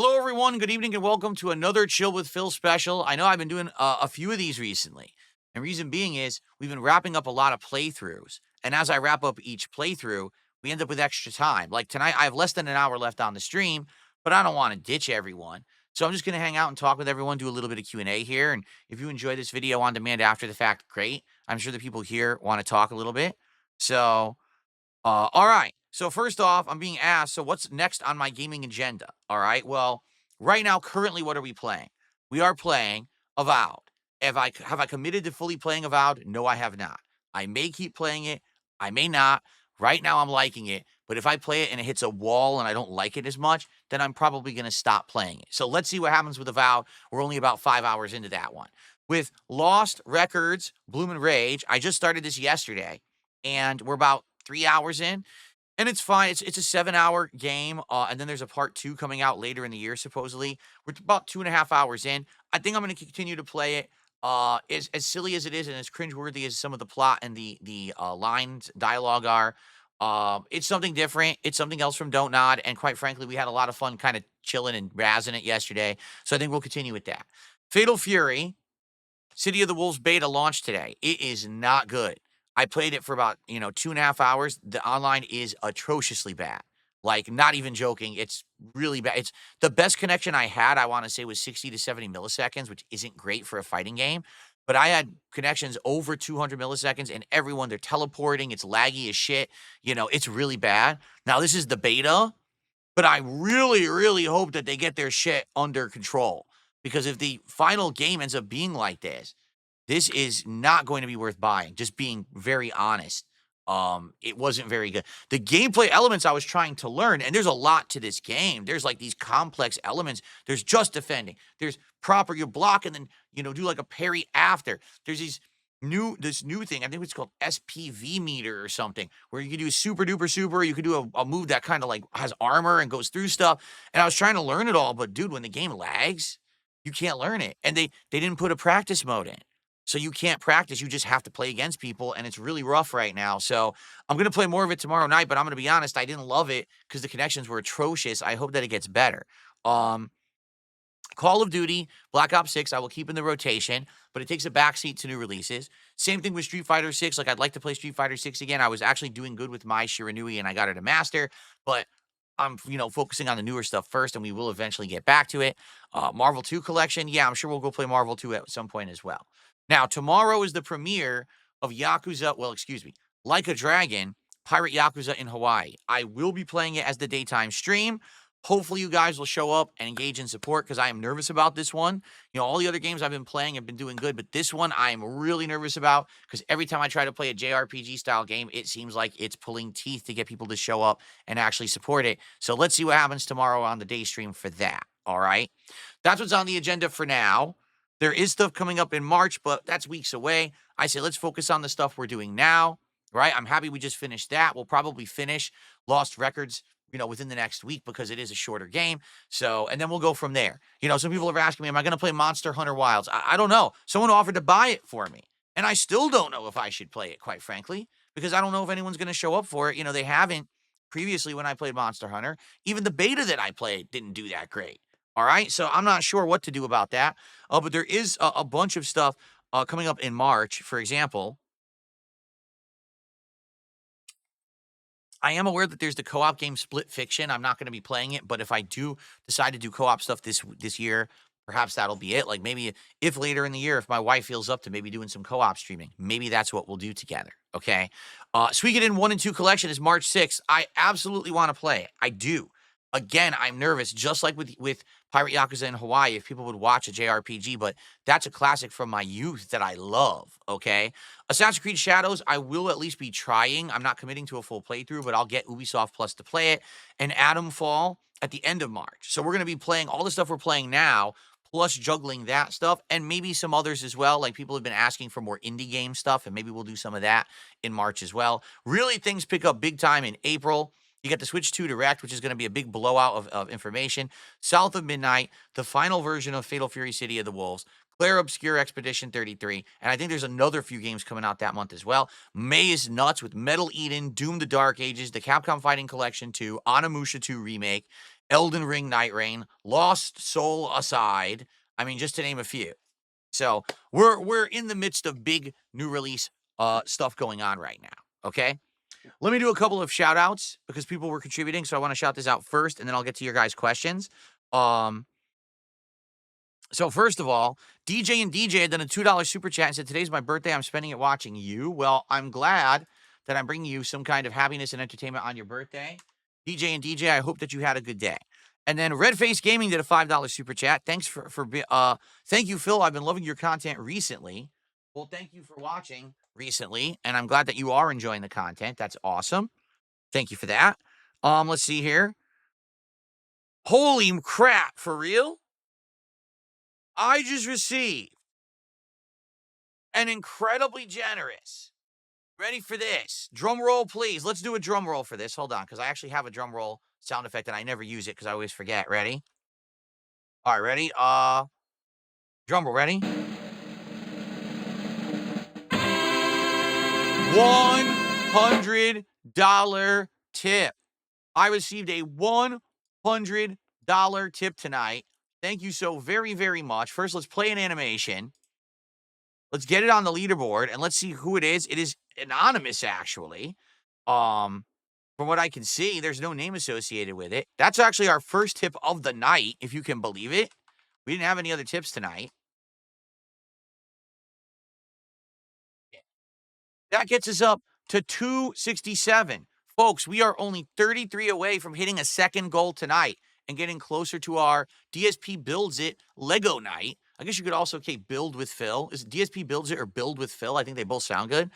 Hello, everyone. Good evening, and welcome to another Chill with Phil special. I know I've been doing a few of these recently, and reason being is we've been wrapping up a lot of playthroughs. And as I wrap up each playthrough, we end up with extra time. Like tonight, I have less than an hour left on the stream, but I don't want to ditch everyone, so I'm just going to hang out and talk with everyone, do a little bit of Q&A here. And if you enjoy this video on demand after the fact, great. I'm sure the people here want to talk a little bit. So all right. So first off, I'm being asked, so what's next on my gaming agenda? All right. Well, right now, currently, what are we playing? We are playing Avowed. Have I committed to fully playing Avowed? No, I have not. I may keep playing it. I may not. Right now, I'm liking it. But if I play it and it hits a wall and I don't like it as much, then I'm probably going to stop playing it. So let's see what happens with Avowed. We're only about 5 hours into that one. With Lost Records, Bloom and Rage, I just started this yesterday, and we're about 3 hours in, and it's fine. It's a 7 hour game, and then there's a part two coming out later in the year. Supposedly, we're about 2.5 hours in. I think I'm going to continue to play it. As silly as it is, and as cringeworthy as some of the plot and the lines dialogue are, it's something different. It's something else from Don't Nod, and quite frankly, we had a lot of fun, kind of chilling and razzing it yesterday. So I think we'll continue with that. Fatal Fury, City of the Wolves beta launched today. It is not good. I played it for about, 2.5 hours. The online is atrociously bad. Like, not even joking. It's really bad. It's the best connection I had, I want to say, was 60 to 70 milliseconds, which isn't great for a fighting game. But I had connections over 200 milliseconds, and everyone, they're teleporting. It's laggy as shit. It's really bad. Now, this is the beta, but I really, really hope that they get their shit under control. Because if the final game ends up being like this is not going to be worth buying. Just being very honest. It wasn't very good. The gameplay elements I was trying to learn, and there's a lot to this game. There's like these complex elements. There's just defending. There's proper you block and then do like a parry after. There's this new thing. I think it's called SPV meter or something, where you can do super duper super. You could do a move that kind of like has armor and goes through stuff. And I was trying to learn it all, but dude, when the game lags, you can't learn it. And they didn't put a practice mode in. So you can't practice, you just have to play against people, and it's really rough right now. So I'm going to play more of it tomorrow night, but I'm going to be honest, I didn't love it because the connections were atrocious. I hope that it gets better. Call of Duty, Black Ops 6, I will keep in the rotation, but it takes a backseat to new releases. Same thing with Street Fighter 6. Like, I'd like to play Street Fighter 6 again. I was actually doing good with my Shiranui, and I got it to master, but I'm, focusing on the newer stuff first, and we will eventually get back to it. Marvel 2 collection, yeah, I'm sure we'll go play Marvel 2 at some point as well. Now, tomorrow is the premiere of Like a Dragon, Pirate Yakuza in Hawaii. I will be playing it as the daytime stream. Hopefully you guys will show up and engage in support because I am nervous about this one. All the other games I've been playing have been doing good, but this one I'm really nervous about because every time I try to play a JRPG style game, it seems like it's pulling teeth to get people to show up and actually support it. So let's see what happens tomorrow on the day stream for that. All right. That's what's on the agenda for now. There is stuff coming up in March, but that's weeks away. I say let's focus on the stuff we're doing now, right? I'm happy we just finished that. We'll probably finish Lost Records, within the next week because it is a shorter game. So, and then we'll go from there. Some people are asking me, am I going to play Monster Hunter Wilds? I don't know. Someone offered to buy it for me, and I still don't know if I should play it, quite frankly, because I don't know if anyone's going to show up for it. They haven't previously when I played Monster Hunter. Even the beta that I played didn't do that great. All right. So I'm not sure what to do about that. But there is a bunch of stuff coming up in March. For example, I am aware that there's the co-op game Split Fiction. I'm not going to be playing it, but if I do decide to do co-op stuff this year, perhaps that'll be it. Like maybe if later in the year, if my wife feels up to maybe doing some co-op streaming, maybe that's what we'll do together. Okay. Suikoden 1 and 2 collection is March 6th. I absolutely want to play it. I do. Again, I'm nervous, just like with Pirate Yakuza in Hawaii, if people would watch a JRPG, but that's a classic from my youth that I love, okay? Assassin's Creed Shadows, I will at least be trying. I'm not committing to a full playthrough, but I'll get Ubisoft Plus to play it. And Atom Fall at the end of March. So we're going to be playing all the stuff we're playing now, plus juggling that stuff, and maybe some others as well. Like people have been asking for more indie game stuff, and maybe we'll do some of that in March as well. Really, things pick up big time in April. You got the Switch 2 Direct, which is going to be a big blowout of information. South of Midnight, the final version of Fatal Fury City of the Wolves, Claire Obscure Expedition 33, and I think there's another few games coming out that month as well. May is nuts with Metal Eden, Doom the Dark Ages, the Capcom Fighting Collection 2, Onimusha 2 Remake, Elden Ring Night Rain, Lost Soul Aside. I mean, just to name a few. So we're in the midst of big new release stuff going on right now. Okay. Let me do a couple of shout outs because people were contributing. So I want to shout this out first and then I'll get to your guys' questions. So first of all, DJ and DJ had done a $2 super chat and said, "Today's my birthday. I'm spending it watching you." Well, I'm glad that I'm bringing you some kind of happiness and entertainment on your birthday. DJ and DJ, I hope that you had a good day. And then Redface Gaming did a $5 super chat. Thanks thank you, Phil. I've been loving your content recently. Well, thank you for watching recently, and I'm glad that you are enjoying the content. That's awesome. Thank you for that. Let's see here. Holy crap, for real? I just received an incredibly generous. Ready for this? Drum roll, please. Let's do a drum roll for this. Hold on, because I actually have a drum roll sound effect and I never use it because I always forget. Ready? All right, ready? Drum roll, ready? $100 tip. I received a $100 tip tonight. Thank you so very, very much. First, let's play an animation. Let's get it on the leaderboard and let's see who it is. It is anonymous, actually. From what I can see, there's no name associated with it. That's actually our first tip of the night, if you can believe it. We didn't have any other tips tonight. That gets us up to 267. Folks, we are only 33 away from hitting a second goal tonight and getting closer to our DSP Builds It Lego night. I guess you could also build with Phil. Is it DSP Builds It or Build with Phil? I think they both sound good.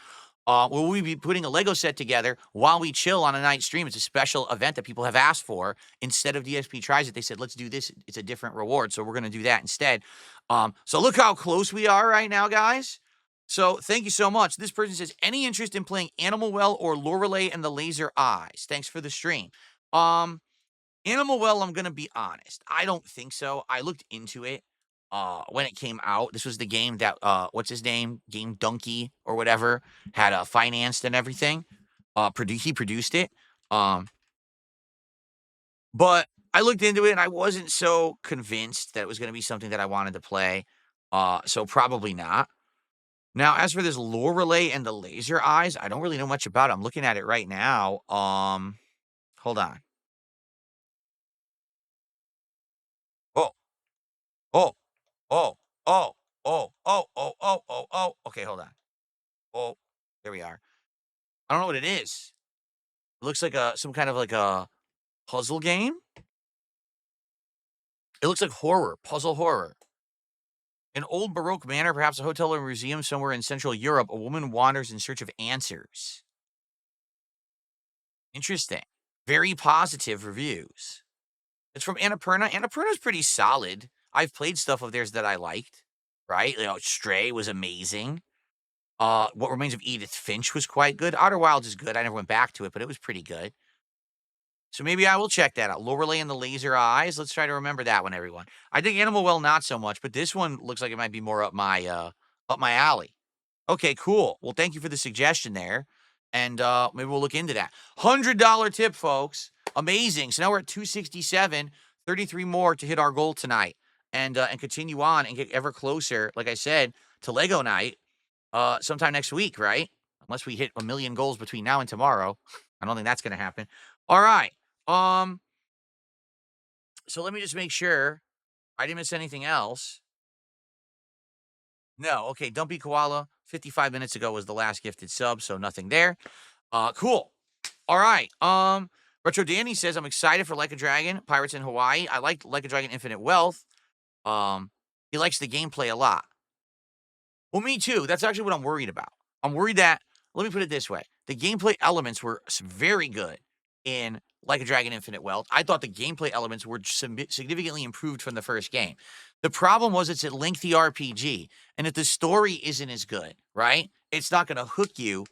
Will we be putting a Lego set together while we chill on a night stream? It's a special event that people have asked for. Instead of DSP Tries It, they said, let's do this. It's a different reward. So we're going to do that instead. So look how close we are right now, guys. So thank you so much. This person says, any interest in playing Animal Well or Lorelei and the Laser Eyes? Thanks for the stream. Animal Well, I'm going to be honest. I don't think so. I looked into it when it came out. This was the game that, what's his name? Game Donkey or whatever had financed and everything. He produced it. But I looked into it and I wasn't so convinced that it was going to be something that I wanted to play. So probably not. Now, as for this Lorelei and the Laser Eyes, I don't really know much about it. I'm looking at it right now. Hold on. Oh, oh, oh, oh, oh, oh, oh, oh, oh, oh. Okay, hold on. Oh, there we are. I don't know what it is. It looks like some kind of like a puzzle game. It looks like horror, puzzle horror. An old Baroque manor, perhaps a hotel or museum somewhere in Central Europe, a woman wanders in search of answers. Interesting. Very positive reviews. It's from Annapurna. Annapurna's pretty solid. I've played stuff of theirs that I liked, right? Stray was amazing. What Remains of Edith Finch was quite good. Outer Wilds is good. I never went back to it, but it was pretty good. So maybe I will check that out. Lorelei and the Laser Eyes. Let's try to remember that one, everyone. I think Animal Well not so much, but this one looks like it might be more up my alley. Okay, cool. Well, thank you for the suggestion there. And maybe we'll look into that. $100 tip, folks. Amazing. So now we're at 267, 33 more to hit our goal tonight. And continue on and get ever closer, like I said, to Lego night sometime next week, right? Unless we hit 1,000,000 goals between now and tomorrow. I don't think that's going to happen. All right. So let me just make sure I didn't miss anything else. No, okay. Dumpy Koala, 55 minutes ago was the last gifted sub, so nothing there. Cool. All right. Retro Danny says, I'm excited for Like a Dragon, Pirates in Hawaii. I liked Like a Dragon Infinite Wealth. He likes the gameplay a lot. Well, me too. That's actually what I'm worried about. I'm worried that, let me put it this way. The gameplay elements were very good in Like a Dragon Infinite Wealth. I thought the gameplay elements were significantly improved from the first game. The problem was it's a lengthy RPG. And if the story isn't as good, right, it's not going to hook you.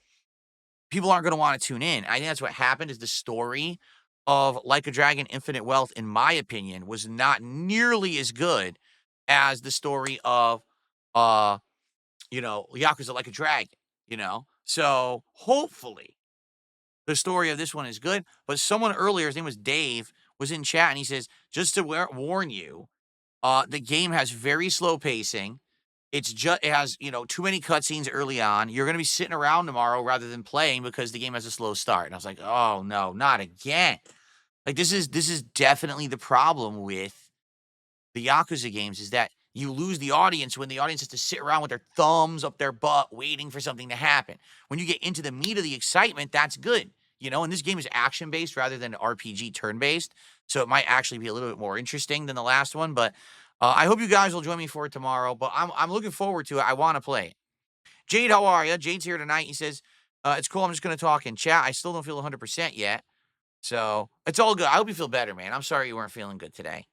People aren't going to want to tune in. I think that's what happened is the story of Like a Dragon Infinite Wealth, in my opinion, was not nearly as good as the story of, Yakuza Like a Dragon, So hopefully the story of this one is good. But someone earlier, his name was Dave, was in chat and he says, just to warn you, the game has very slow pacing. It has, too many cutscenes early on. You're going to be sitting around tomorrow rather than playing because the game has a slow start. And I was like, oh no, not again. Like this is definitely the problem with the Yakuza games is that you lose the audience when the audience has to sit around with their thumbs up their butt waiting for something to happen. When you get into the meat of the excitement, that's good. And this game is action-based rather than RPG turn-based, so it might actually be a little bit more interesting than the last one, but I hope you guys will join me for it tomorrow, but I'm looking forward to it. I want to play it. Jade, how are you? Jade's here tonight. He says, it's cool. I'm just going to talk in chat. I still don't feel 100% yet, so it's all good. I hope you feel better, man. I'm sorry you weren't feeling good today.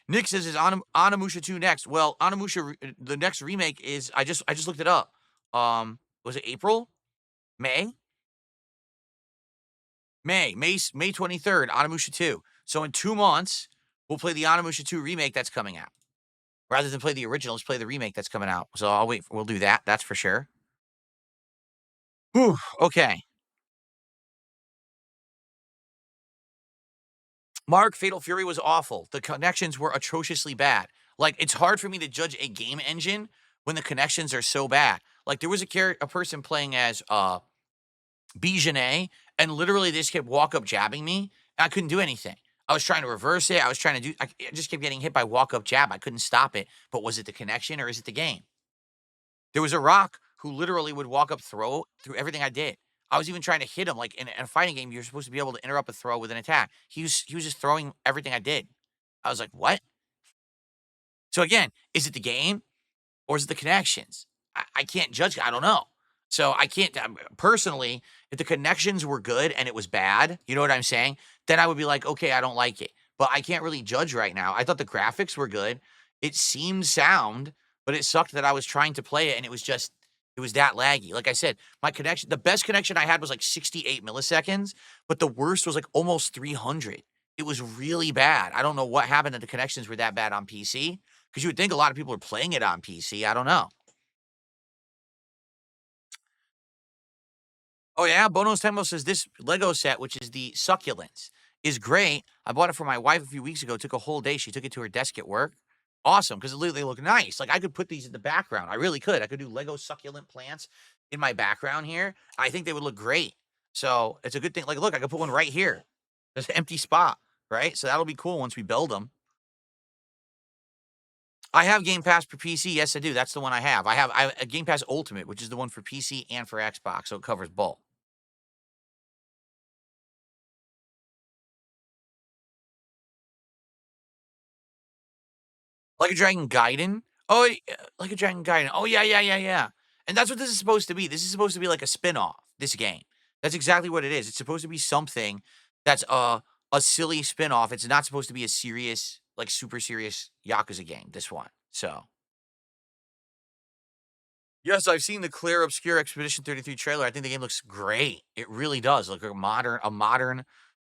Nick says, "Is Onimusha 2 next?" Well, Onimusha, the next remake is I just looked it up. Was it April? May? May 23rd, Onimusha 2. So in 2 months, we'll play the Onimusha 2 remake that's coming out. Rather than play the original, let's play the remake that's coming out. So I'll wait. We'll do that. That's for sure. Whew, okay. Mark, Fatal Fury was awful. The connections were atrociously bad. Like, it's hard for me to judge a game engine when the connections are so bad. Like, there was a person playing as Bijane, and literally they just kept walk up jabbing me. And I couldn't do anything. I was trying to reverse it. I just kept getting hit by walk up jab. I couldn't stop it. But was it the connection or is it the game? There was a rock who literally would walk up throw through everything I did. I was even trying to hit him. Like in a fighting game, you're supposed to be able to interrupt a throw with an attack. He was just throwing everything I did. I was like, what? So again, is it the game or is it the connections? I can't judge. I don't know. So I can't personally, if the connections were good and it was bad, you know what I'm saying? Then I would be like, okay, I don't like it. But I can't really judge right now. I thought the graphics were good. It seemed sound, but it sucked that I was trying to play it and it was that laggy. Like I said, my connection, the best connection I had was like 68 milliseconds, but the worst was like almost 300. It was really bad. I don't know what happened that the connections were that bad on PC, because you would think a lot of people are playing it on PC. I don't know. Oh, yeah? Bono's Tempo says this Lego set, which is the Succulents, is great. I bought it for my wife a few weeks ago. It took a whole day. She took it to her desk at work. Awesome, because they look nice. Like, I could put these in the background. I really could. I could do Lego succulent plants in my background here. I think they would look great. So, it's a good thing. Like, look, I could put one right here. There's an empty spot, right? So, that'll be cool once we build them. I have Game Pass for PC. Yes, I do. That's the one I have. I have a Game Pass Ultimate, which is the one for PC and for Xbox, so it covers both. Like a Dragon Gaiden? Oh, Like a Dragon Gaiden. Oh, yeah, yeah, yeah, yeah. And that's what this is supposed to be. This is supposed to be like a spin-off, this game. That's exactly what it is. It's supposed to be something that's a silly spin-off. It's not supposed to be a serious, like super serious Yakuza game, this one. So, yes, I've seen the Clear Obscure Expedition 33 trailer. I think the game looks great. It really does. Like a modern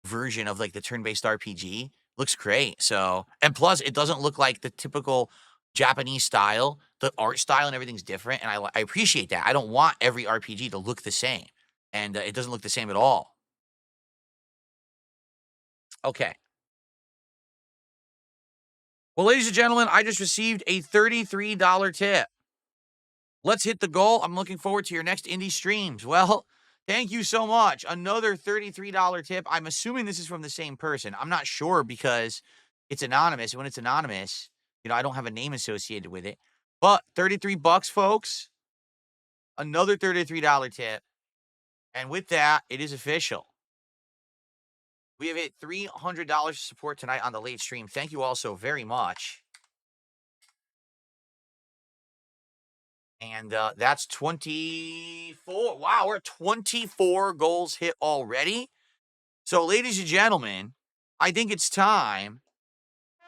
version of like the turn-based RPG. Looks great. So, and plus it doesn't look like the typical Japanese style. The art style and everything's different, and I appreciate that. I don't want every RPG to look the same, and it doesn't look the same at all. Okay. Well, ladies and gentlemen, I just received a $33 tip. Let's hit the goal. I'm looking forward to your next indie streams. Well, thank you so much. Another $33 tip. I'm assuming this is from the same person. I'm not sure because it's anonymous. When it's anonymous, I don't have a name associated with it. But 33 bucks, folks. Another $33 tip. And with that, it is official. We have hit $300 support tonight on the late stream. Thank you all so very much. And that's 24. Wow, we're 24 goals hit already. So, ladies and gentlemen, I think it's time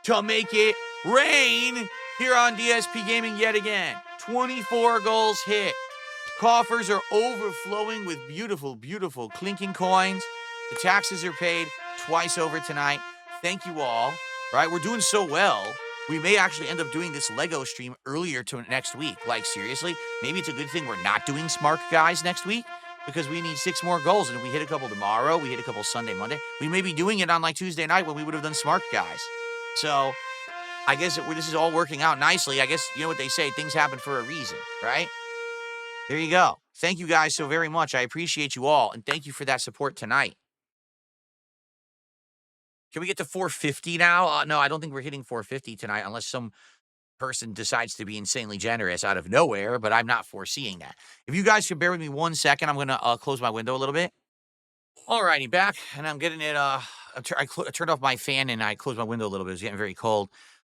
to make it rain here on DSP Gaming yet again. 24 goals hit. Coffers are overflowing with beautiful, beautiful clinking coins. The taxes are paid twice over tonight. Thank you all. Right? We're doing so well. We may actually end up doing this Lego stream earlier to next week. Like, seriously, maybe it's a good thing we're not doing Smart Guys next week, because we need 6 more goals. And if we hit a couple tomorrow, we hit a couple Sunday, Monday, we may be doing it on like Tuesday night when we would have done Smart Guys. So I guess this is all working out nicely. I guess you know what they say, things happen for a reason, right? There you go. Thank you guys so very much. I appreciate you all, and thank you for that support tonight. Can we get to 450 now? No, I don't think we're hitting 450 tonight unless some person decides to be insanely generous out of nowhere, but I'm not foreseeing that. If you guys can bear with me 1 second, I'm going to close my window a little bit. Alrighty, back, and I'm getting it, I turned off my fan and I closed my window a little bit. It was getting very cold.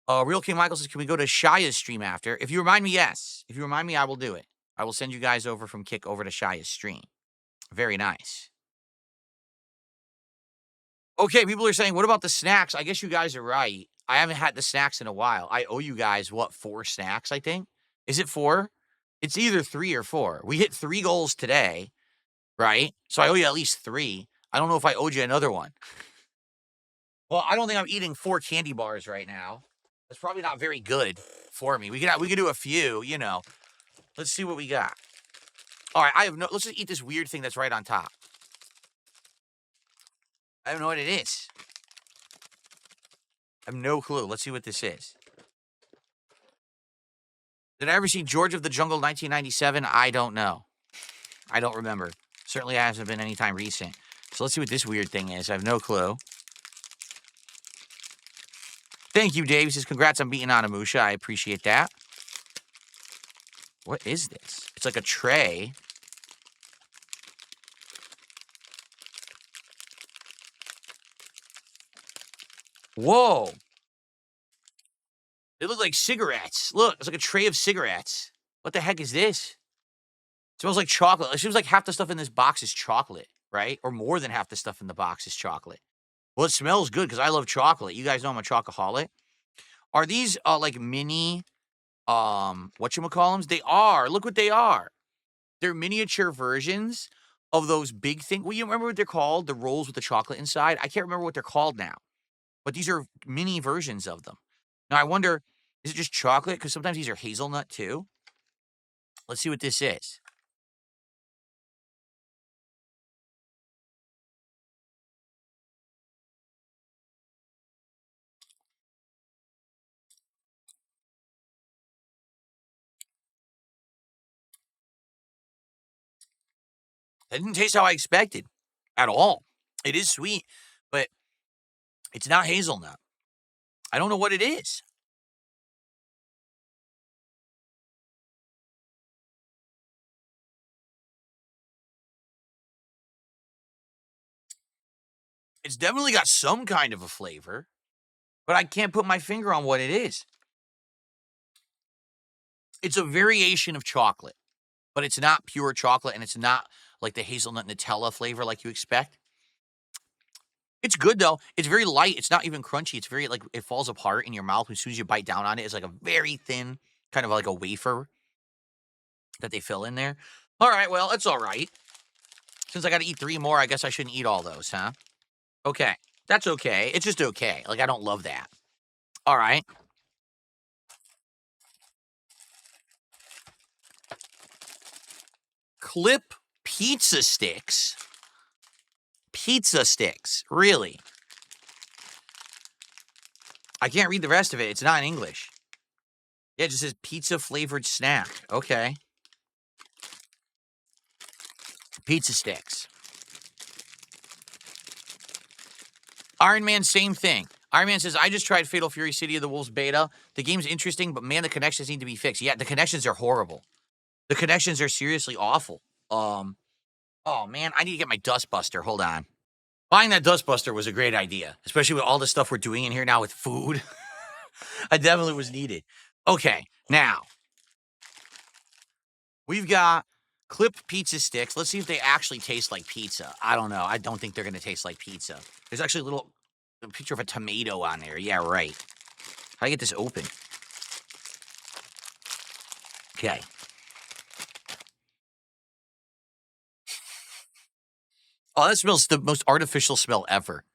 Real King Michael says, can we go to Shaya's stream after? If you remind me, yes. If you remind me, I will do it. I will send you guys over from Kick over to Shaya's stream. Very nice. Okay, people are saying, what about the snacks? I guess you guys are right. I haven't had the snacks in a while. I owe you guys, 4 snacks, I think? Is it 4? It's either 3 or 4. We hit 3 goals today, right? So I owe you at least 3. I don't know if I owed you another one. Well, I don't think I'm eating 4 candy bars right now. That's probably not very good for me. We could do a few, you know. Let's see what we got. All right, let's just eat this weird thing that's right on top. I don't know what it is. I have no clue. Let's see what this is. Did I ever see George of the Jungle 1997? I don't know. I don't remember. Certainly hasn't been any time recent. So let's see what this weird thing is. I have no clue. Thank you, Dave. He says, congrats on beating Anamusha. I appreciate that. What is this? It's like a tray. Whoa. They look like cigarettes. Look, it's like a tray of cigarettes. What the heck is this? It smells like chocolate. It seems like half the stuff in this box is chocolate, right? Or more than half the stuff in the box is chocolate. Well, it smells good because I love chocolate. You guys know I'm a chocoholic. Are these like mini whatchamacallums? They are. Look what they are. They're miniature versions of those big things. Well, you remember what they're called? The rolls with the chocolate inside? I can't remember what they're called now. But these are mini versions of them. Now, I wonder, is it just chocolate? Because sometimes these are hazelnut, too. Let's see what this is. It didn't taste how I expected at all. It is sweet, but it's not hazelnut. I don't know what it is. It's definitely got some kind of a flavor, but I can't put my finger on what it is. It's a variation of chocolate, but it's not pure chocolate, and it's not like the hazelnut Nutella flavor like you expect. It's good, though. It's very light. It's not even crunchy. It's very, like, it falls apart in your mouth as soon as you bite down on it. It's like a very thin, kind of like a wafer that they fill in there. All right, well, it's all right. Since I got to eat 3 more, I guess I shouldn't eat all those, huh? Okay. That's okay. It's just okay. Like, I don't love that. All right. Clip pizza sticks. Pizza sticks. Really? I can't read the rest of it. It's not in English. Yeah, it just says pizza-flavored snack. Okay. Pizza sticks. Iron Man, same thing. Iron Man says, I just tried Fatal Fury City of the Wolves beta. The game's interesting, but man, the connections need to be fixed. Yeah, the connections are horrible. The connections are seriously awful. Oh man, I need to get my Dustbuster. Hold on. Buying that Dustbuster was a great idea, especially with all the stuff we're doing in here now with food. I definitely was needed. Okay, now we've got clip pizza sticks. Let's see if they actually taste like pizza. I don't know. I don't think they're going to taste like pizza. There's actually a picture of a tomato on there. Yeah, right. How do I get this open? Okay. Oh, that smells the most artificial smell ever.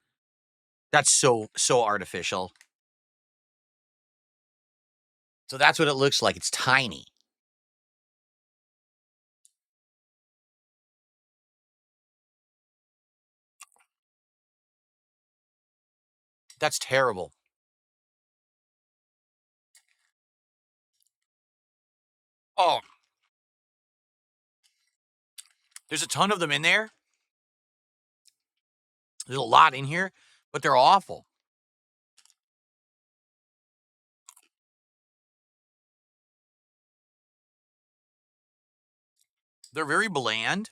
That's so artificial. So that's what it looks like. It's tiny. That's terrible. Oh, there's a ton of them in there. There's a lot in here, but they're awful. They're very bland,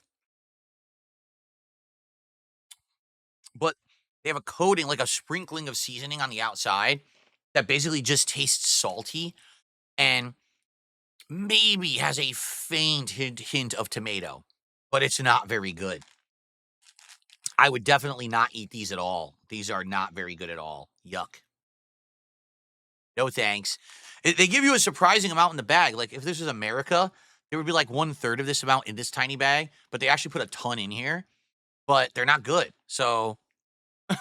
but they have a coating, like a sprinkling of seasoning on the outside that basically just tastes salty and maybe has a faint hint of tomato, but it's not very good. I would definitely not eat these at all. These are not very good at all. Yuck. No thanks. They give you a surprising amount in the bag. Like, if this was America, there would be like 1/3 of this amount in this tiny bag, but they actually put a ton in here, but they're not good. So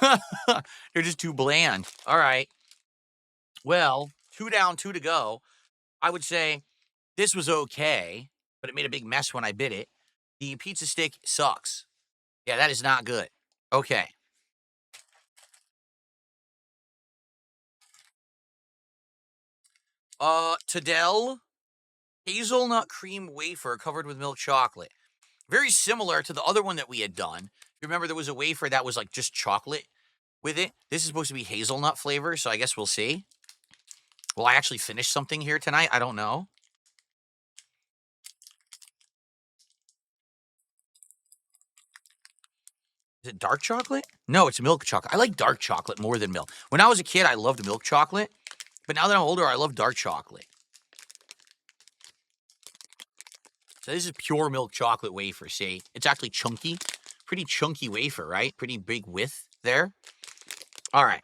they're just too bland. All right. Well, 2 down, 2 to go. I would say this was okay, but it made a big mess when I bit it. The pizza stick sucks. Yeah, that is not good. Okay. Tadel hazelnut cream wafer covered with milk chocolate. Very similar to the other one that we had done. Remember, there was a wafer that was like just chocolate with it. This is supposed to be hazelnut flavor, so I guess we'll see. Will I actually finish something here tonight? I don't know. Is it dark chocolate? No, it's milk chocolate. I like dark chocolate more than milk. When I was a kid, I loved milk chocolate, but now that I'm older, I love dark chocolate. So this is pure milk chocolate wafer, see? It's actually chunky. Pretty chunky wafer, right? Pretty big width there. All right.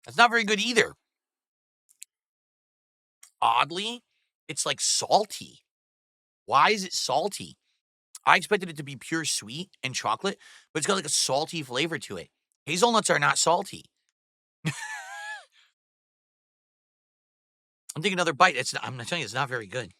That's not very good either. Oddly, it's like salty. Why is it salty? I expected it to be pure sweet and chocolate, but it's got like a salty flavor to it. Hazelnuts are not salty. I'm taking another bite. I'm not telling you, it's not very good.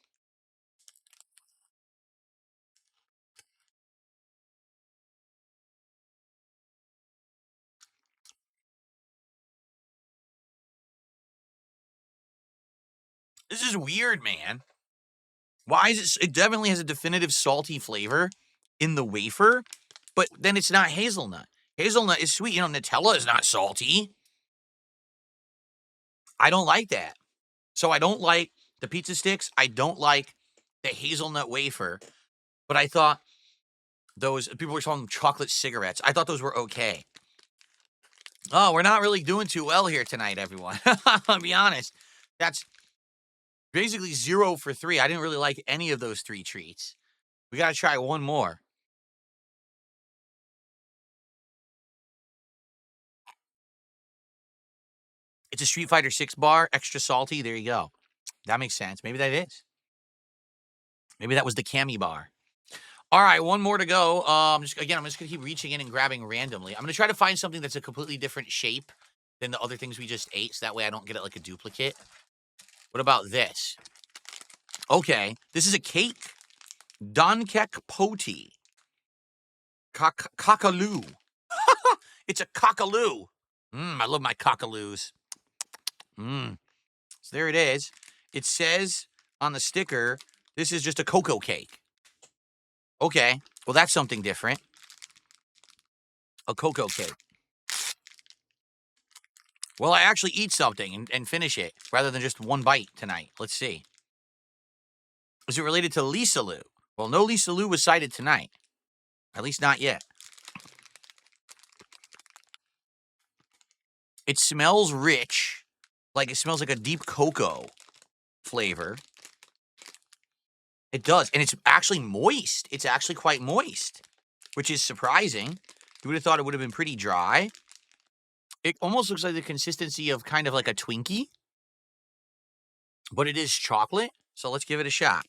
This is weird, man. Why is it? It definitely has a definitive salty flavor in the wafer, but then it's not hazelnut. Hazelnut is sweet. You know, Nutella is not salty. I don't like that. So I don't like the pizza sticks. I don't like the hazelnut wafer, but I thought those people were calling them chocolate cigarettes. I thought those were okay. Oh, we're not really doing too well here tonight, everyone. I'll be honest. That's basically 0 for 3. I didn't really like any of those 3 treats. We got to try one more. It's a Street Fighter 6 bar, extra salty. There you go. That makes sense. Maybe that is. Maybe that was the Cami bar. All right, one more to go. I'm just gonna keep reaching in and grabbing randomly. I'm gonna try to find something that's a completely different shape than the other things we just ate, so that way I don't get it like a duplicate. What about this? Okay, this is a cake. Donkek poti. Cockaloo. It's a cockaloo. I love my cockaloos. So there it is. It says on the sticker, this is just a cocoa cake. Okay, well, that's something different. A cocoa cake. Well, I actually eat something and finish it rather than just one bite tonight. Let's see. Is it related to Lisa Lou? Well, no Lisa Lou was cited tonight. At least not yet. It smells rich. Like it smells like a deep cocoa flavor. It does. And it's actually moist. It's actually quite moist, which is surprising. You would have thought it would have been pretty dry. It almost looks like the consistency of kind of like a Twinkie, but it is chocolate. So let's give it a shot.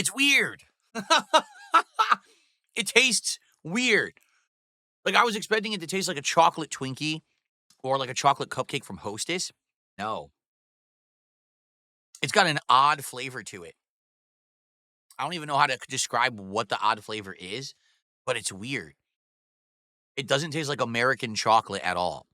It's weird. It tastes weird. Like, I was expecting it to taste like a chocolate Twinkie or like a chocolate cupcake from Hostess. No. It's got an odd flavor to it. I don't even know how to describe what the odd flavor is, but it's weird. It doesn't taste like American chocolate at all.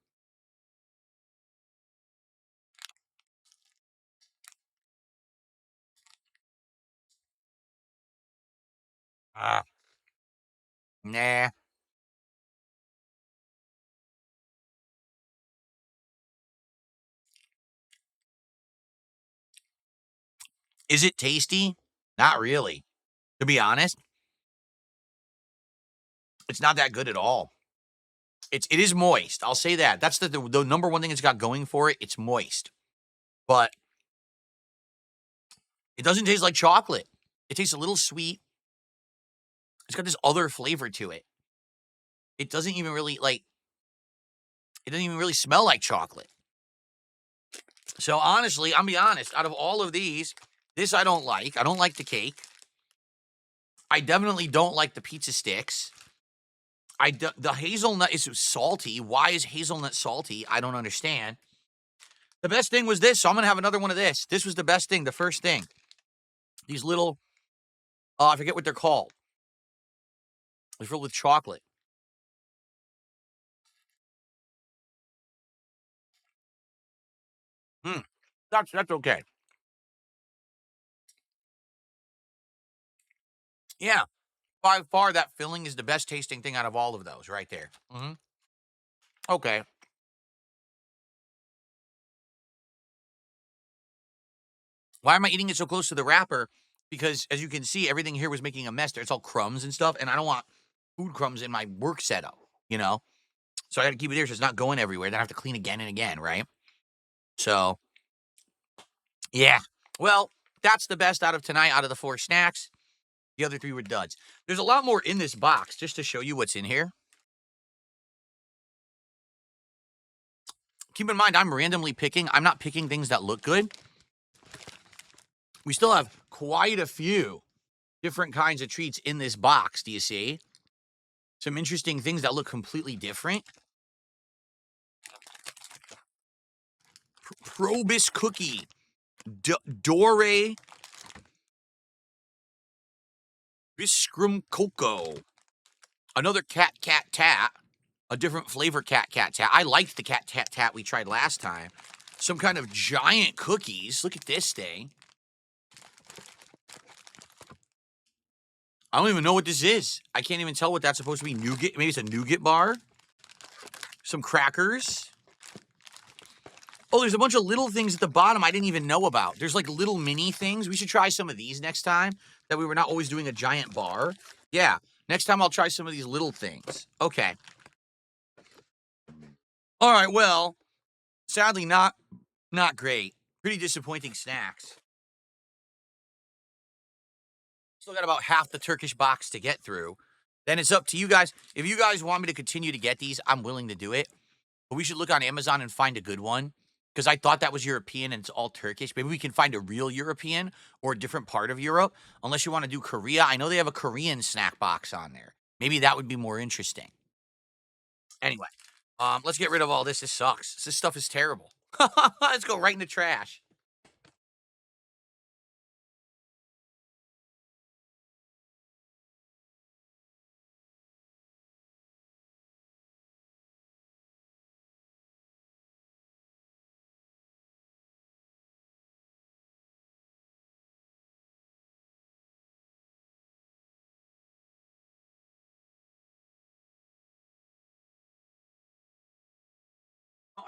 Ah, nah. Is it tasty? Not really. To be honest, it's not that good at all. It is moist. I'll say that. That's the number one thing it's got going for it. It's moist, but it doesn't taste like chocolate. It tastes a little sweet. It's got this other flavor to it. It doesn't even really like. It doesn't even really smell like chocolate. So honestly, I'm be honest. Out of all of these, this I don't like. I don't like the cake. I definitely don't like the pizza sticks. The hazelnut is salty. Why is hazelnut salty? I don't understand. The best thing was this, so I'm gonna have another one of this. This was the best thing, the first thing. These little, I forget what they're called. They're filled with chocolate. Hmm. That's okay. Yeah, by far that filling is the best tasting thing out of all of those right there. Okay. Why am I eating it so close to the wrapper? Because as you can see, everything here was making a mess there. It's all crumbs and stuff, and I don't want food crumbs in my work setup, you know? So I gotta keep it here so it's not going everywhere. Then I have to clean again and again, right? So, yeah. Well, that's the best out of tonight, out of the 4 snacks. The other 3 were duds. There's a lot more in this box, just to show you what's in here. Keep in mind, I'm randomly picking. I'm not picking things that look good. We still have quite a few different kinds of treats in this box, do you see? Some interesting things that look completely different. Probus cookie. Dore Biscrum cocoa. Another cat tat. A different flavor cat tat. I liked the cat tat we tried last time. Some kind of giant cookies. Look at this thing. I don't even know what this is. I can't even tell what that's supposed to be. Nougat. Maybe it's a nougat bar. Some crackers. Oh, there's a bunch of little things at the bottom I didn't even know about. There's like little mini things. We should try some of these next time. That we were not always doing a giant bar. Yeah. Next time I'll try some of these little things. Okay. All right. Well, sadly not great. Pretty disappointing snacks. Still got about half the Turkish box to get through. Then it's up to you guys. If you guys want me to continue to get these, I'm willing to do it. But we should look on Amazon and find a good one. Because I thought that was European and it's all Turkish. Maybe we can find a real European or a different part of Europe. Unless you want to do Korea. I know they have a Korean snack box on there. Maybe that would be more interesting. Anyway, let's get rid of all this. This sucks. This stuff is terrible. Let's go right in the trash.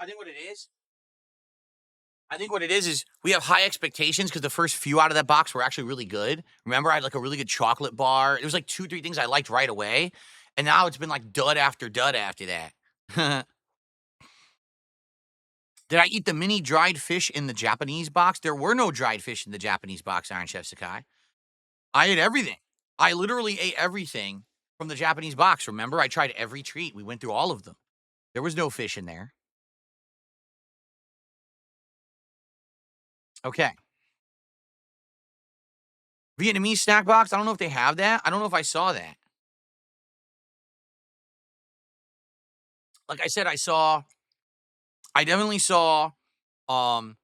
I think what it is. I think what it is we have high expectations because the first few out of that box were actually really good. Remember, I had like a really good chocolate bar. It was like 2, 3 things I liked right away. And now it's been like dud after that. Did I eat the mini dried fish in the Japanese box? There were no dried fish in the Japanese box, Iron Chef Sakai. I ate everything. I literally ate everything from the Japanese box. Remember, I tried every treat. We went through all of them. There was no fish in there. Okay. Vietnamese snack box, I don't know if they have that. I don't know if I saw that. Like I said, I definitely saw, um,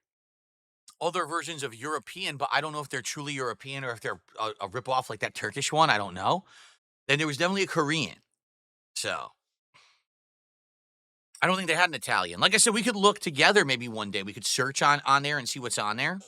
other versions of European, but I don't know if they're truly European or if they're a ripoff like that Turkish one, I don't know. Then there was definitely a Korean, so I don't think they had an Italian. Like I said, we could look together maybe one day. We could search on there and see what's on there.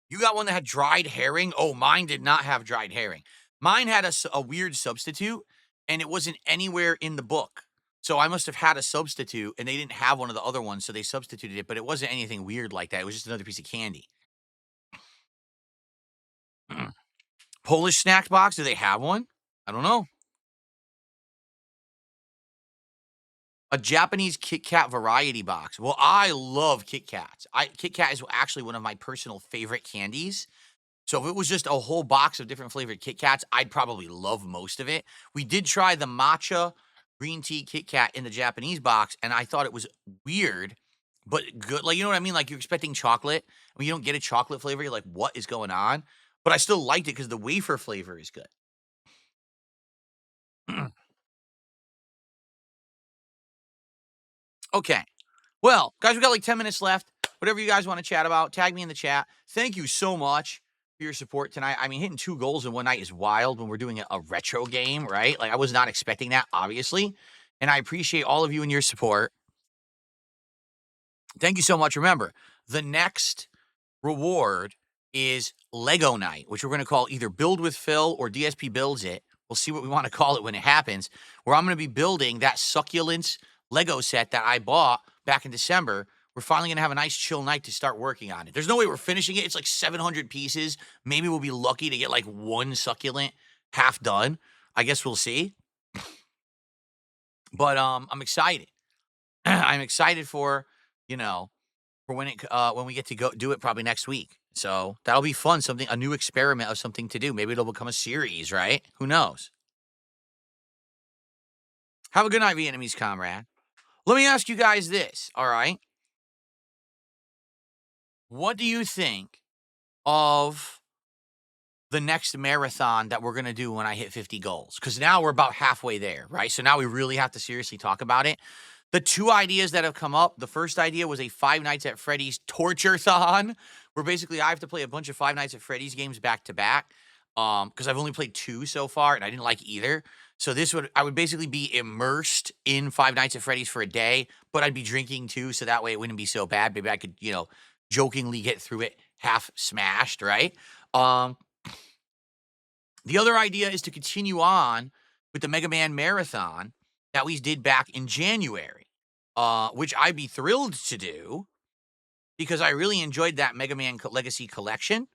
You got one that had dried herring? Oh, mine did not have dried herring. Mine had a weird substitute, and it wasn't anywhere in the book. So I must have had a substitute, and they didn't have one of the other ones, so they substituted it, but it wasn't anything weird like that. It was just another piece of candy. Polish snack box, do they have one? I don't know. A Japanese Kit Kat variety box. Well, I love Kit Kats. Kit Kat is actually one of my personal favorite candies. So if it was just a whole box of different flavored Kit Kats, I'd probably love most of it. We did try the matcha green tea Kit Kat in the Japanese box, and I thought it was weird, but good. Like, you know what I mean? Like, you're expecting chocolate. When you don't get a chocolate flavor, you're like, what is going on? But I still liked it because the wafer flavor is good. Okay. Well, guys, we got like 10 minutes left. Whatever you guys want to chat about, tag me in the chat. Thank you so much for your support tonight. I mean, hitting 2 goals in one night is wild when we're doing a retro game, right? Like, I was not expecting that, obviously. And I appreciate all of you and your support. Thank you so much. Remember, the next reward is Lego Night, which we're going to call either Build with Phil or DSP Builds It. We'll see what we want to call it when it happens, where I'm going to be building that succulents Lego set that I bought back in December. We're finally going to have a nice chill night to start working on it. There's no way we're finishing it. It's like 700 pieces. Maybe we'll be lucky to get like one succulent half done. I guess we'll see. But I'm excited. I'm excited for, you know, for when we get to go do it probably next week. So that'll be fun. A new experiment of something to do. Maybe it'll become a series, right? Who knows? Have a good night, Vietnamese comrade. Let me ask you guys this, all right? What do you think of the next marathon that we're going to do when I hit 50 goals? Because now we're about halfway there, right? So now we really have to seriously talk about it. The 2 ideas that have come up, the first idea was a Five Nights at Freddy's torture-thon, where basically I have to play a bunch of Five Nights at Freddy's games back to back, because I've only played 2 so far, and I didn't like either. So I would basically be immersed in Five Nights at Freddy's for a day, but I'd be drinking too, so that way it wouldn't be so bad. Maybe I could, jokingly get through it half smashed, right? Um, the other idea is to continue on with the Mega Man Marathon that we did back in January, which I'd be thrilled to do because I really enjoyed that Mega Man Legacy Collection.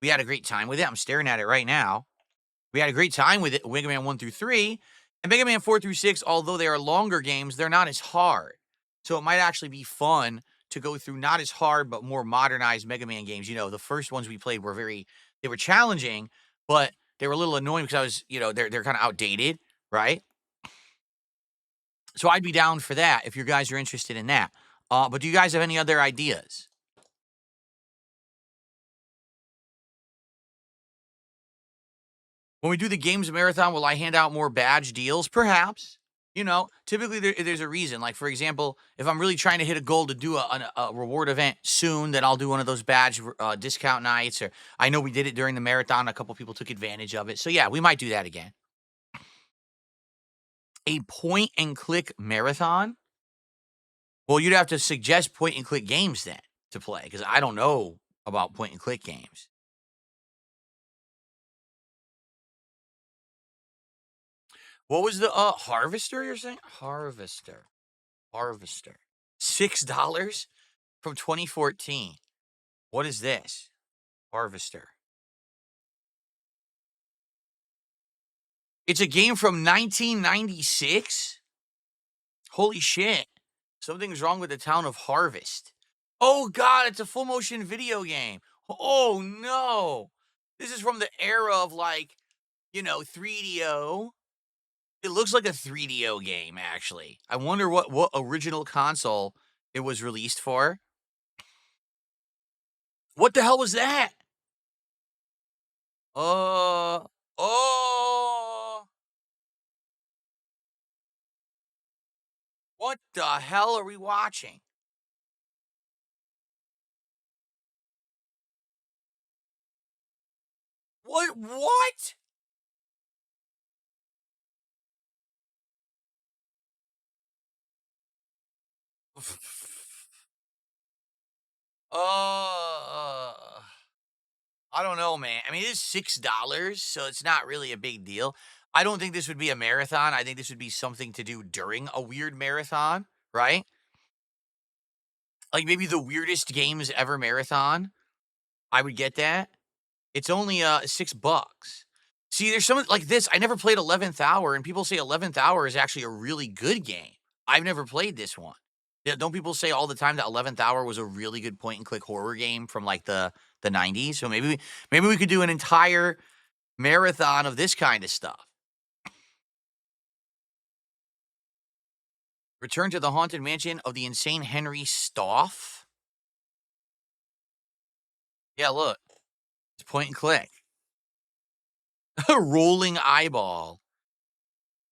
We had a great time with it. I'm staring at it right now. We had a great time with it, Mega Man 1 through 3. And Mega Man 4 through 6, although they are longer games, they're not as hard. So it might actually be fun to go through not as hard, but more modernized Mega Man games. The first ones we played were they were challenging, but they were a little annoying because they're kind of outdated, right? So I'd be down for that if you guys are interested in that. But do you guys have any other ideas? When we do the games marathon, will I hand out more badge deals? Perhaps. Typically there's a reason. Like, for example, if I'm really trying to hit a goal to do a reward event soon, then I'll do one of those badge discount nights. Or I know we did it during the marathon. A couple people took advantage of it. So yeah, we might do that again. A point and click marathon? Well, you'd have to suggest point and click games then to play because I don't know about point and click games. What was the Harvester you're saying? Harvester. $6 from 2014. What is this? Harvester. It's a game from 1996? Holy shit. Something's wrong with the town of Harvest. Oh god, it's a full motion video game. Oh no. This is from the era of 3DO. It looks like a 3DO game, actually. I wonder what original console it was released for. What the hell was that? Uh, oh, what the hell are we watching? What? Uh, I don't know, man. I mean, it is $6, so it's not really a big deal. I don't think this would be a marathon. I think this would be something to do during a weird marathon, right? Like maybe the weirdest games ever marathon. I would get that. It's only $6. See, there's some like this. I never played 11th Hour, and people say 11th Hour is actually a really good game. I've never played this one. Yeah, don't people say all the time that 11th Hour was a really good point and click horror game from like the 90s? So maybe we could do an entire marathon of this kind of stuff. Return to the haunted mansion of the insane Henry Stoff. Yeah, look, it's point and click. Rolling eyeball.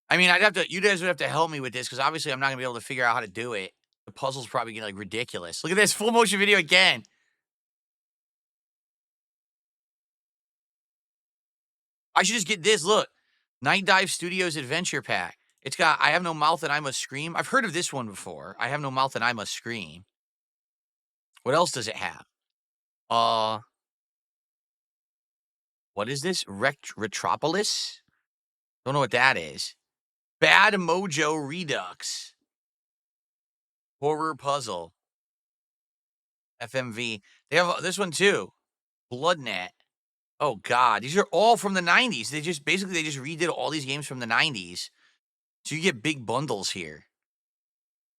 I mean, you guys would have to help me with this because obviously I'm not gonna be able to figure out how to do it. The puzzle's probably gonna like ridiculous. Look at this full motion video again. I should just get this. Look, Night Dive Studios Adventure Pack. It's got I have no mouth and I must scream. I've heard of this one before. I have no mouth and I must scream. What else does it have? Uh, what is this? Retropolis? Don't know what that is. Bad Mojo Redux. Horror puzzle. FMV. They have this one too. Bloodnet. Oh god, these are all from the 90s. They just redid all these games from the 90s. So you get big bundles here.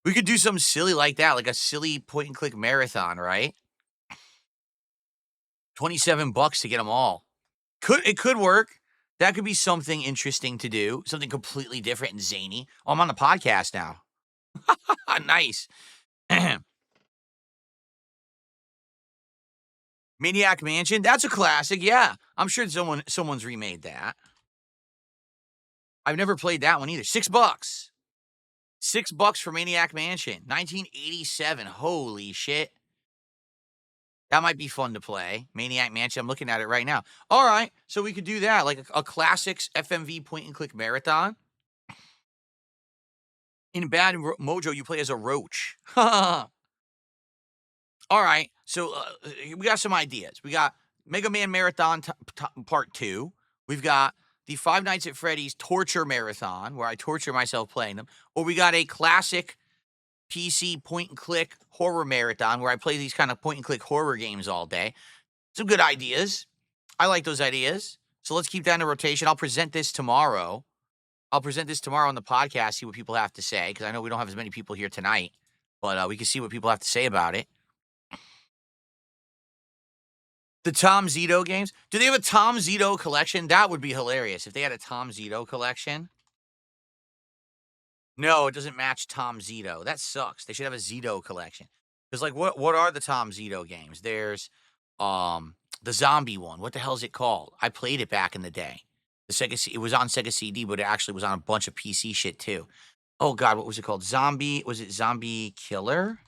We could do something silly like that, like a silly point and click marathon, right? $27 to get them all. Could work. That could be something interesting to do, something completely different and zany. Oh, I'm on the podcast now. Nice. Maniac Mansion, that's a classic. Yeah, I'm sure someone's remade that. I've never played that one either. $6. $6 for Maniac Mansion, 1987. Holy shit. That might be fun to play. Maniac Mansion. I'm looking at it right now. All right. So we could do that, like a classics FMV point and click marathon. In Bad Mojo, you play as a roach. All right. So we got some ideas. We got Mega Man Marathon Part 2. We've got the Five Nights at Freddy's Torture Marathon, where I torture myself playing them. Or we got a classic PC point and click horror marathon where I play these kind of point and click horror games all day. Some good ideas. I like those ideas. So let's keep that in rotation. I'll present this tomorrow. I'll present this tomorrow on the podcast, see what people have to say, because I know we don't have as many people here tonight, but we can see what people have to say about it. The Tom Zito games. Do they have a Tom Zito collection? That would be hilarious if they had a Tom Zito collection. No, it doesn't match Tom Zito. That sucks. They should have a Zito collection. Because like what are the Tom Zito games? There's the zombie one. What the hell is it called? I played it back in the day. It was on Sega CD, but it actually was on a bunch of PC shit too. Oh god, what was it called? Was it Zombie Killer?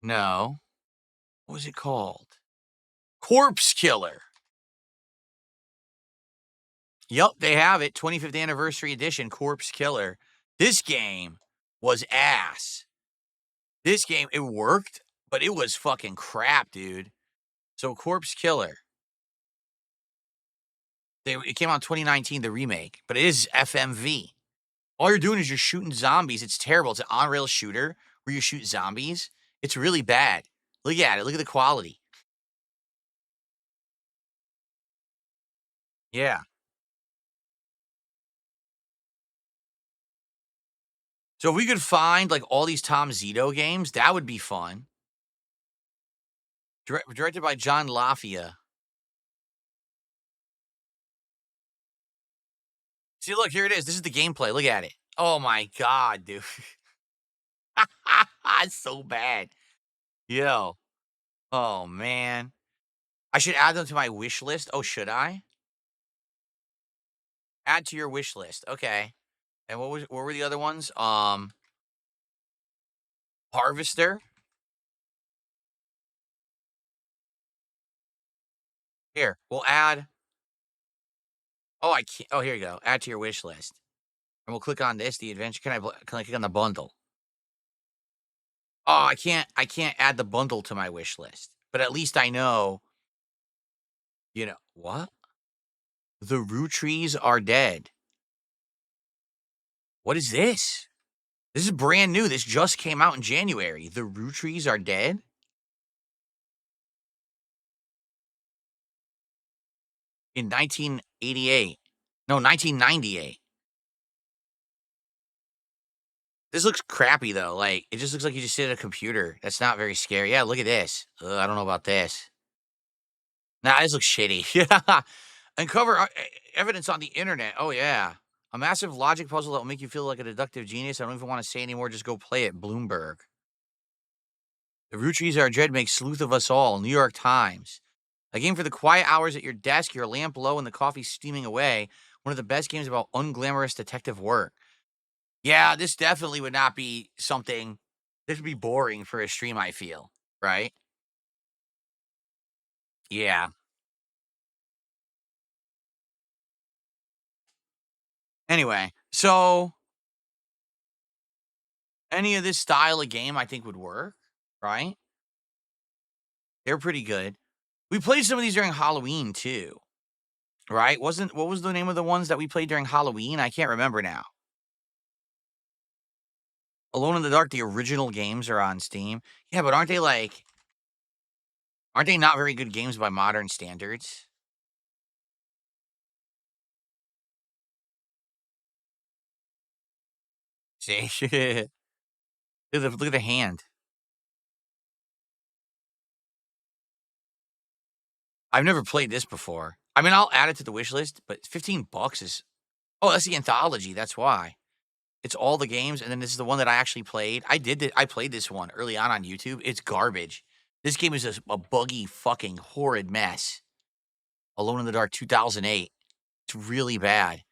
No. What was it called? Corpse Killer. Yep, they have it. 25th anniversary edition, Corpse Killer. This game was ass. This game, it worked, but it was fucking crap, dude. So Corpse Killer. It came out in 2019, the remake, but it is FMV. All you're doing is you're shooting zombies. It's terrible. It's an on-rail shooter where you shoot zombies. It's really bad. Look at it. Look at the quality. Yeah. So if we could find like all these Tom Zito games, that would be fun. Directed by John Lafia. See, look, here it is. This is the gameplay. Look at it. Oh my god, dude. It's so bad. Yo. Oh, man. I should add them to my wish list. Oh, should I? Add to your wish list. Okay. And what were the other ones? Harvester. Here, we'll add. Oh, I can't. Oh, here you go. Add to your wish list. And we'll click on this, the adventure. Can I click on the bundle? Oh, I can't add the bundle to my wish list. But at least I know, what? The root trees are dead. What is this? This is brand new. This just came out in January. The root trees are dead? In 1988. No, 1998. This looks crappy though. Like, it just looks like you just sit at a computer. That's not very scary. Yeah, look at this. Ugh, I don't know about this. Nah, this looks shitty. Yeah. Uncover evidence on the internet. Oh, yeah. A massive logic puzzle that will make you feel like a deductive genius. I don't even want to say anymore. Just go play it. Bloomberg. The root trees are dread makes sleuth of us all. New York Times. A game for the quiet hours at your desk, your lamp low, and the coffee steaming away. One of the best games about unglamorous detective work. Yeah, this definitely would not be something. This would be boring for a stream, I feel. Right? Yeah. Anyway, so any of this style of game I think would work, right? They're pretty good. We played some of these during Halloween too, right? What was the name of the ones that we played during Halloween? I can't remember now. Alone in the Dark, the original games are on Steam. Yeah, but aren't they not very good games by modern standards? See? Look at the hand. I've never played this before. I mean, I'll add it to the wish list, but $15 is. Oh, that's the anthology. That's why. It's all the games, and then this is the one that I actually played. I played this one early on YouTube. It's garbage. This game is a buggy, fucking horrid mess. Alone in the Dark 2008. It's really bad.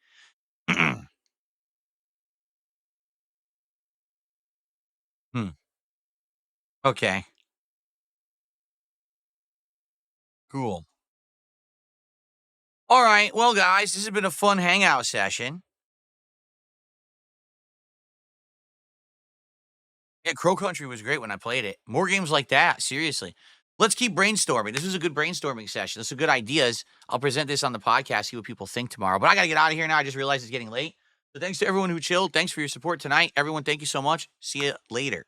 Hmm. Okay. Cool. All right. Well, guys, this has been a fun hangout session. Yeah, Crow Country was great when I played it. More games like that, seriously. Let's keep brainstorming. This was a good brainstorming session. This are good ideas. I'll present this on the podcast, see what people think tomorrow. But I got to get out of here now. I just realized it's getting late. So thanks to everyone who chilled. Thanks for your support tonight. Everyone, thank you so much. See you later.